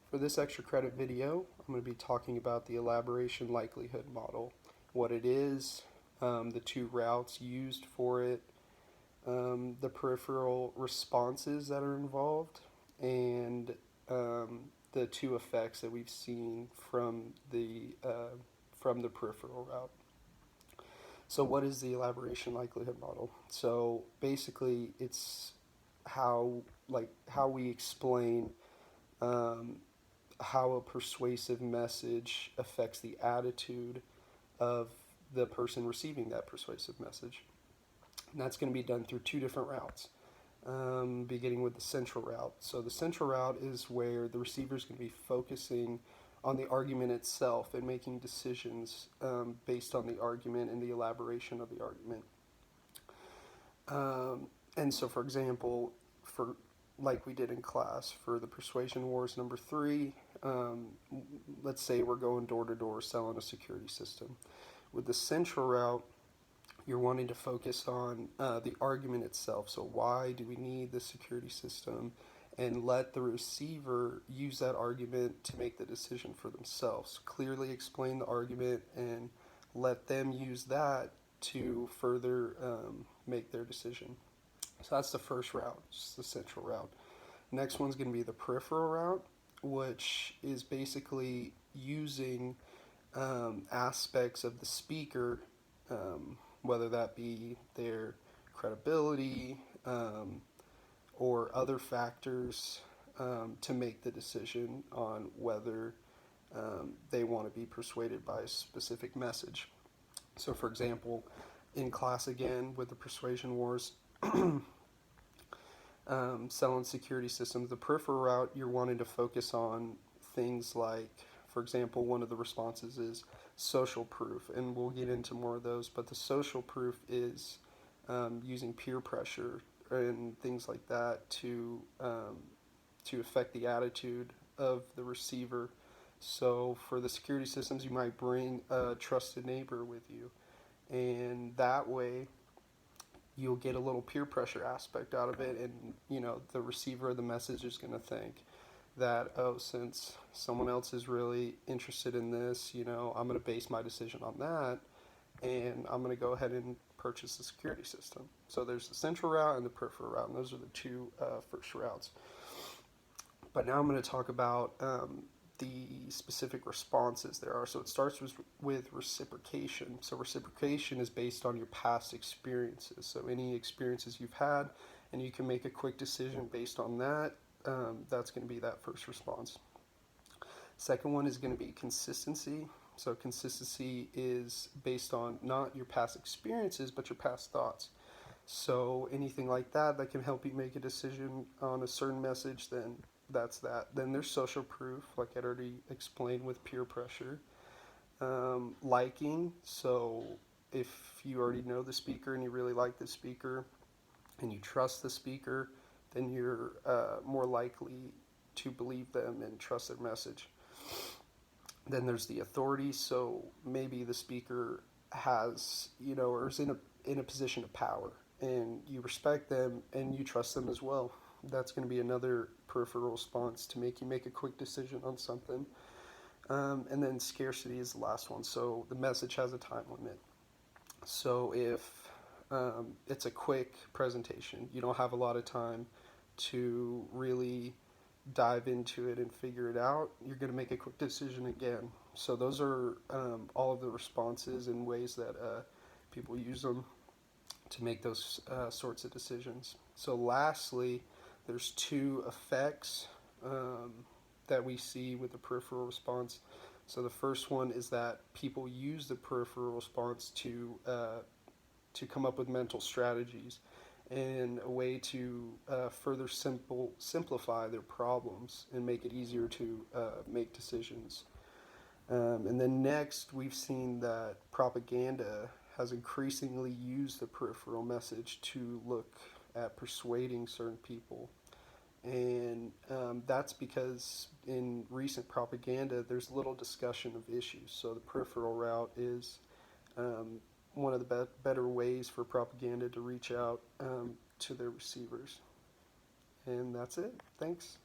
For this extra credit video, I'm going to be talking about the elaboration likelihood model, what it is, the two routes used for it, the peripheral responses that are involved, and the two effects that we've seen from the peripheral route. So, what is the elaboration likelihood model? So, basically, it's how we explain um, how a persuasive message affects the attitude of the person receiving that persuasive message. And that's going to be done through two different routes, beginning with the central route. So, the central route is where the receiver is going to be focusing on the argument itself and making decisions based on the argument and the elaboration of the argument. And so, for example, for like we did in class for the Persuasion Wars number 3, let's say we're going door to door selling a security system. With the central route, you're wanting to focus on the argument itself. So, why do we need the security system? And let the receiver use that argument to make the decision for themselves. Clearly explain the argument and let them use that to further make their decision. So that's the first route, just the central route. Next one's going to be the peripheral route, which is basically using aspects of the speaker, whether that be their credibility or other factors, to make the decision on whether they want to be persuaded by a specific message. So, for example, in class again with the Persuasion Wars, selling security systems, the peripheral route, you're wanting to focus on things like, for example, one of the responses is social proof, and we'll get into more of those, but the social proof is using peer pressure and things like that to affect the attitude of the receiver. So for the security systems, you might bring a trusted neighbor with you, and that way you'll get a little peer pressure aspect out of it, and the receiver of the message is going to think that, oh, since someone else is really interested in this, I'm going to base my decision on that, and I'm going to go ahead and purchase the security system. So there's the central route and the peripheral route, and those are the two first routes. But now I'm going to talk about the specific responses there are. So it starts with reciprocation. So reciprocation is based on your past experiences. So any experiences you've had, and you can make a quick decision based on that. That's going to be that first response. Second one is going to be consistency. So consistency is based on not your past experiences, but your past thoughts. So anything like that can help you make a decision on a certain message, then that's that. Then there's social proof, like I already explained with peer pressure. Liking, so if you already know the speaker and you really like the speaker and you trust the speaker, then you're more likely to believe them and trust their message. Then there's the authority, so maybe the speaker has, or is in a position of power, and you respect them and you trust them as well. That's going to be another peripheral response to make you make a quick decision on something. And then scarcity is the last one. So the message has a time limit. So if it's a quick presentation, you don't have a lot of time to really dive into it and figure it out, you're going to make a quick decision again. So those are all of the responses and ways that people use them to make those sorts of decisions. So lastly, there's two effects that we see with the peripheral response. So the first one is that people use the peripheral response to come up with mental strategies and a way to further simplify their problems and make it easier to make decisions. And then next, we've seen that propaganda has increasingly used the peripheral message to look at persuading certain people. And that's because in recent propaganda, there's little discussion of issues. So the peripheral route is one of the better ways for propaganda to reach out to their receivers. And that's it. Thanks.